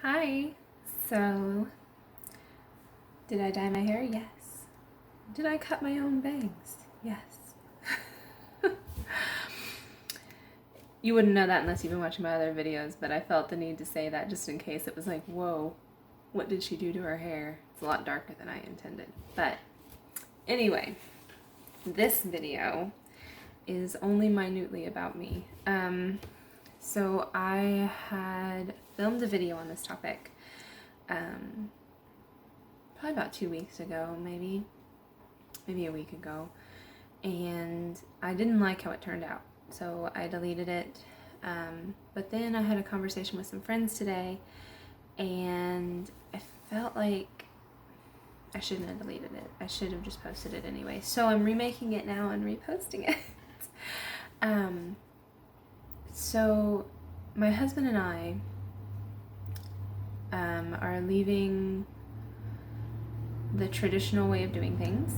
Hi. So, did I dye my hair? Yes. Did I cut my own bangs? Yes. You wouldn't know that unless you've been watching my other videos, but I felt the need to say that just in case it was like, whoa, what did she do to her hair? It's a lot darker than I intended. But anyway, this video is only minutely about me. So I had filmed a video on this topic probably about 2 weeks ago, maybe a week ago, and I didn't like how it turned out, so I deleted it. But then I had a conversation with some friends today, and I felt like I shouldn't have deleted it. I should have just posted it anyway. So I'm remaking it now and reposting it. So my husband and I are leaving the traditional way of doing things.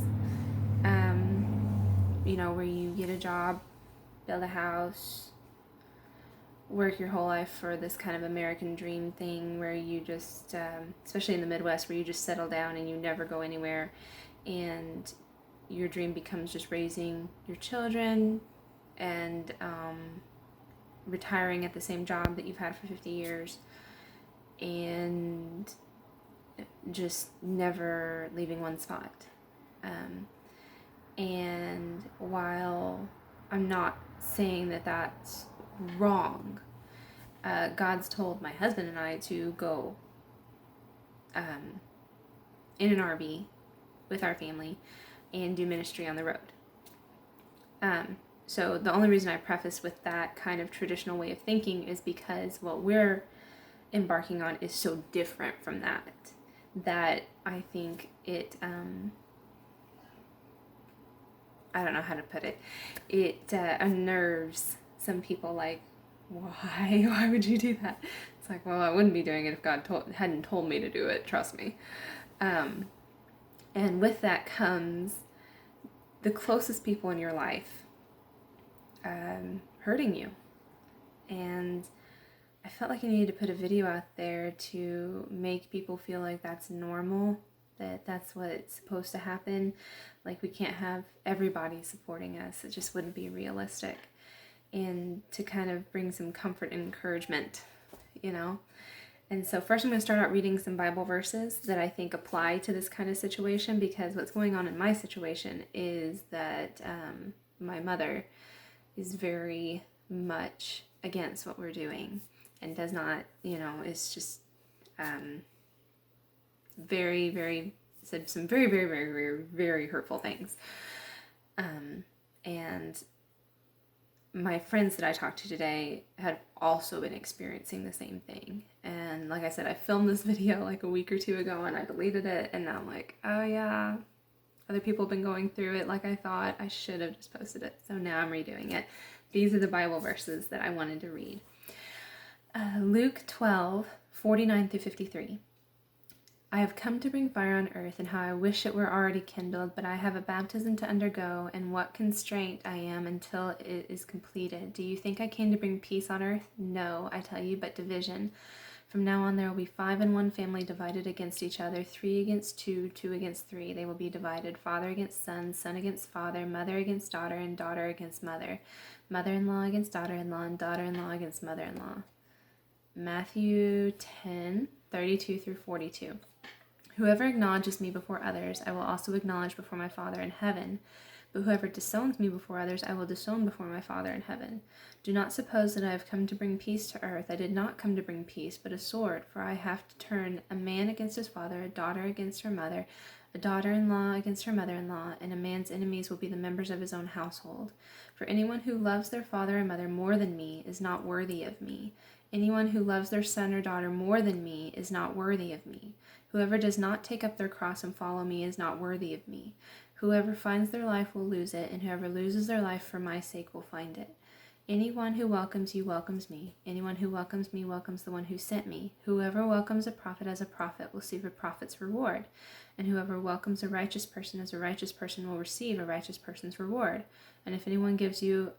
Where you get a job, build a house, work your whole life for this kind of American dream thing where you just, especially in the Midwest, where you just settle down and you never go anywhere, and your dream becomes just raising your children and retiring at the same job that you've had for 50 years and just never leaving one spot. And while I'm not saying that that's wrong, God's told my husband and I to go in an RV with our family and do ministry on the road. So the only reason I preface with that kind of traditional way of thinking is because what we're embarking on is so different from that I think it I don't know how to put it. It unnerves some people. Like, why? Why would you do that? It's like, well, I wouldn't be doing it if God hadn't told me to do it. Trust me. And with that comes the closest people in your life hurting you. And I felt like I needed to put a video out there to make people feel like that's normal, that that's what's supposed to happen. Like, we can't have everybody supporting us. It just wouldn't be realistic. And to kind of bring some comfort and encouragement, And so first I'm going to start out reading some Bible verses that I think apply to this kind of situation, because what's going on in my situation is that my mother is very much against what we're doing and does not, is just very, very, said some very, very, very, very, very hurtful things. And my friends that I talked to today had also been experiencing the same thing. And like I said, I filmed this video like a week or two ago and I deleted it, and now I'm like, oh yeah, other people have been going through it like I thought. I should have just posted it. So now I'm redoing it. These are the Bible verses that I wanted to read. Luke 12:49-53. I have come to bring fire on earth, and how I wish it were already kindled, but I have a baptism to undergo, and what constraint I am until it is completed. Do you think I came to bring peace on earth? No, I tell you, but division. From now on there will be 5 in one family divided against each other, 3 against 2, 2 against 3. They will be divided, father against son, son against father, mother against daughter, and daughter against mother, mother-in-law against daughter-in-law, and daughter-in-law against mother-in-law. Matthew 10:32-42. Whoever acknowledges me before others, I will also acknowledge before my Father in heaven. But whoever disowns me before others, I will disown before my Father in heaven. Do not suppose that I have come to bring peace to earth. I did not come to bring peace, but a sword, for I have to turn a man against his father, a daughter against her mother, a daughter-in-law against her mother-in-law, and a man's enemies will be the members of his own household. For anyone who loves their father and mother more than me is not worthy of me. Anyone who loves their son or daughter more than me is not worthy of me. Whoever does not take up their cross and follow me is not worthy of me. Whoever finds their life will lose it, and whoever loses their life for my sake will find it. Anyone who welcomes you welcomes me. Anyone who welcomes me welcomes the one who sent me. Whoever welcomes a prophet as a prophet will receive a prophet's reward. And whoever welcomes a righteous person as a righteous person will receive a righteous person's reward. And if anyone gives you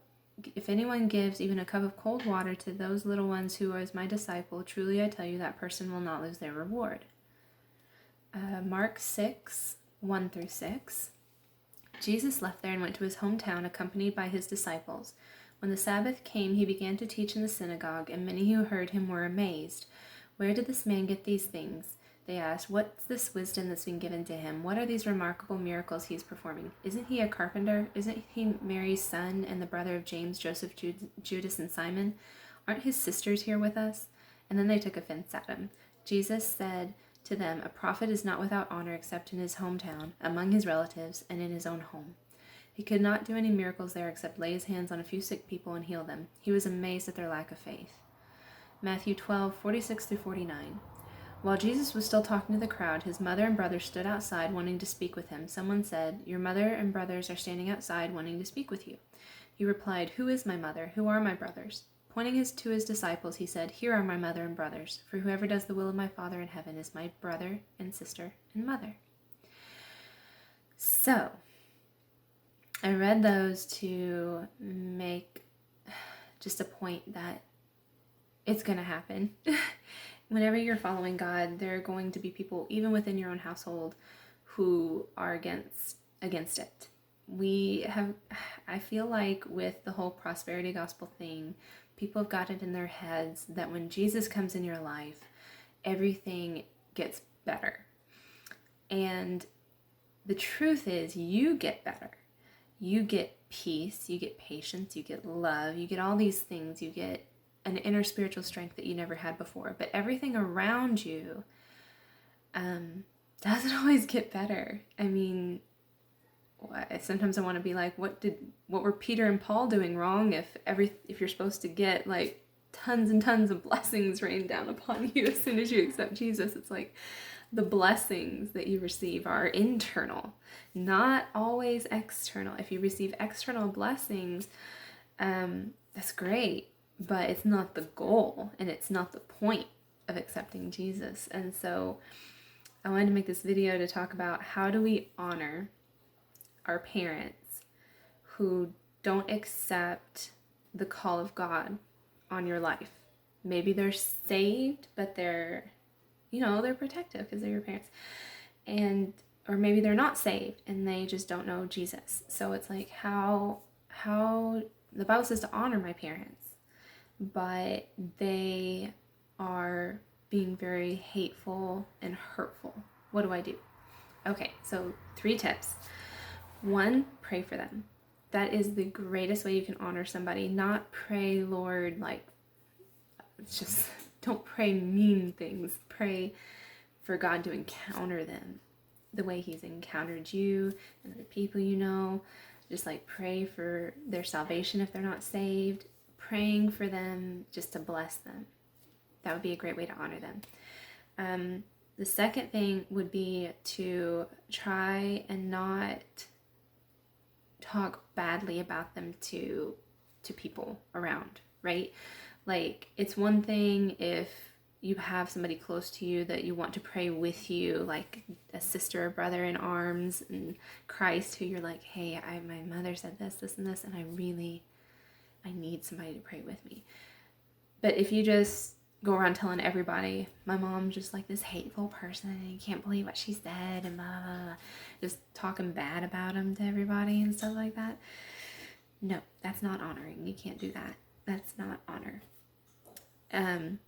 if anyone gives even a cup of cold water to those little ones who are my disciple, truly I tell you that person will not lose their reward. Mark 6, 1 through 6. Jesus left there and went to his hometown, accompanied by his disciples. When the Sabbath came, he began to teach in the synagogue, and many who heard him were amazed. Where did this man get these things? They asked. What's this wisdom that's been given to him? What are these remarkable miracles he's performing? Isn't he a carpenter? Isn't he Mary's son and the brother of James, Joseph, Judas, and Simon? Aren't his sisters here with us? And then they took offense at him. Jesus said to them, a prophet is not without honor except in his hometown, among his relatives, and in his own home. He could not do any miracles there except lay his hands on a few sick people and heal them. He was amazed at their lack of faith. Matthew 12, 46 through 49. While Jesus was still talking to the crowd, his mother and brothers stood outside wanting to speak with him. Someone said, your mother and brothers are standing outside wanting to speak with you. He replied, who is my mother? Who are my brothers? Pointing to his disciples, he said, here are my mother and brothers. For whoever does the will of my Father in heaven is my brother and sister and mother. So, I read those to make just a point that it's going to happen. Whenever you're following God, there are going to be people, even within your own household, who are against it. I feel like with the whole prosperity gospel thing, people have got it in their heads that when Jesus comes in your life, everything gets better. And the truth is, you get better. You get peace, you get patience, you get love, you get all these things, you get an inner spiritual strength that you never had before. But everything around you doesn't always get better. I mean, sometimes I want to be like, what were Peter and Paul doing wrong if you're supposed to get like tons and tons of blessings rained down upon you as soon as you accept Jesus? It's like the blessings that you receive are internal, not always external. If you receive external blessings, that's great, but it's not the goal and it's not the point of accepting Jesus. And so I wanted to make this video to talk about how do we honor our parents who don't accept the call of God on your life. Maybe they're saved, but they're protective because they're your parents. Or maybe they're not saved and they just don't know Jesus. So it's like how the Bible says to honor my parents, but they are being very hateful and hurtful. What do I do? Okay, so 3 tips. 1, pray for them. That is the greatest way you can honor somebody. Not pray, Lord, like, just don't pray mean things. Pray for God to encounter them the way he's encountered you and the people you know. Just like pray for their salvation if they're not saved. Praying for them just to bless them. That would be a great way to honor them. The second thing would be to try and not talk badly about them to people around, right? Like, it's one thing if you have somebody close to you that you want to pray with you, like a sister or brother in arms in Christ, who you're like, hey, my mother said this, and this, and I need somebody to pray with me. But if you just go around telling everybody, my mom's just like this hateful person, and you can't believe what she said, and blah, blah, blah, just talking bad about them to everybody and stuff like that. No, that's not honoring. You can't do that. That's not honor. And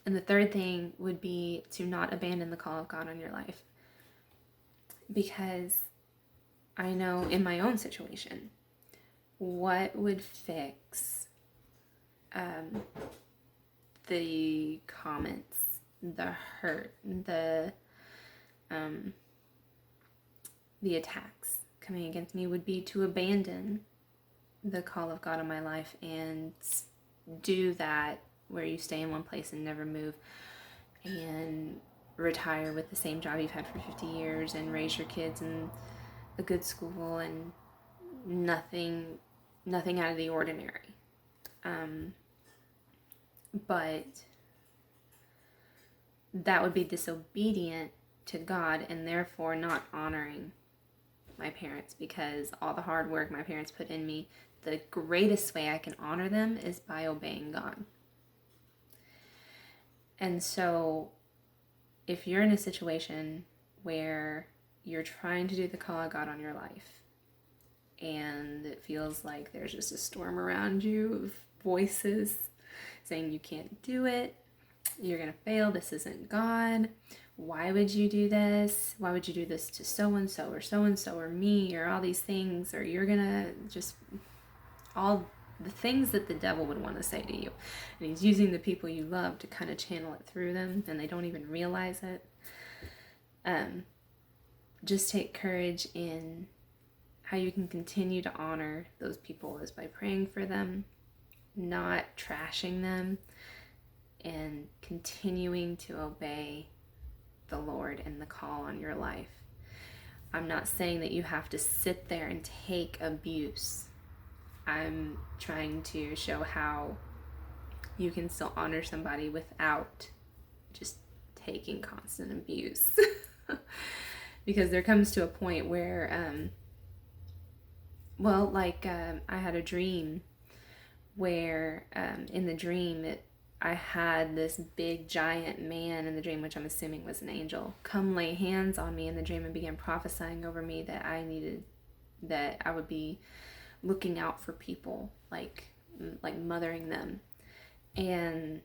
the third thing would be to not abandon the call of God on your life. Because I know in my own situation, what would fix the comments, the hurt, the attacks coming against me would be to abandon the call of God on my life and do that where you stay in one place and never move and retire with the same job you've had for 50 years and raise your kids in a good school and nothing out of the ordinary. But that would be disobedient to God and therefore not honoring my parents, because all the hard work my parents put in me, the greatest way I can honor them is by obeying God. And so if you're in a situation where you're trying to do the call of God on your life and it feels like there's just a storm around you of voices saying you can't do it, you're going to fail, this isn't God, why would you do this? Why would you do this to so-and-so or me or all these things, or you're going to just, all the things that the devil would want to say to you. And he's using the people you love to kind of channel it through them, and they don't even realize it. Just take courage in how you can continue to honor those people is by praying for them, not trashing them, and continuing to obey the Lord and the call on your life. I'm not saying that you have to sit there and take abuse. I'm trying to show how you can still honor somebody without just taking constant abuse. Because there comes to a point where, I had a dream where in the dream I had this big giant man in the dream, which I'm assuming was an angel, come lay hands on me in the dream and began prophesying over me that I would be looking out for people, like mothering them, and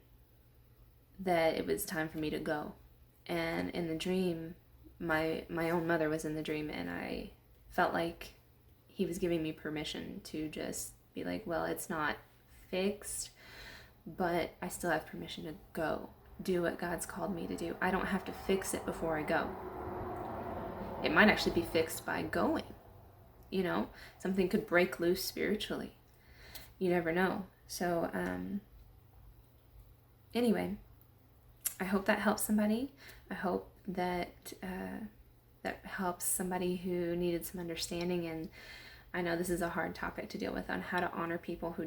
that it was time for me to go. And in the dream, my own mother was in the dream, and I felt like he was giving me permission to just be like, well, it's not fixed, but I still have permission to go do what God's called me to do. I don't have to fix it before I go. It might actually be fixed by going. Something could break loose spiritually. You never know. So, anyway, I hope that helps somebody. I hope that that helps somebody who needed some understanding. And I know this is a hard topic to deal with, on how to honor people who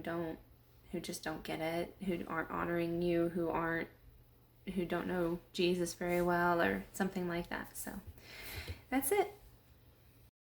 just don't get it, who aren't honoring you, who don't know Jesus very well, or something like that. So that's it.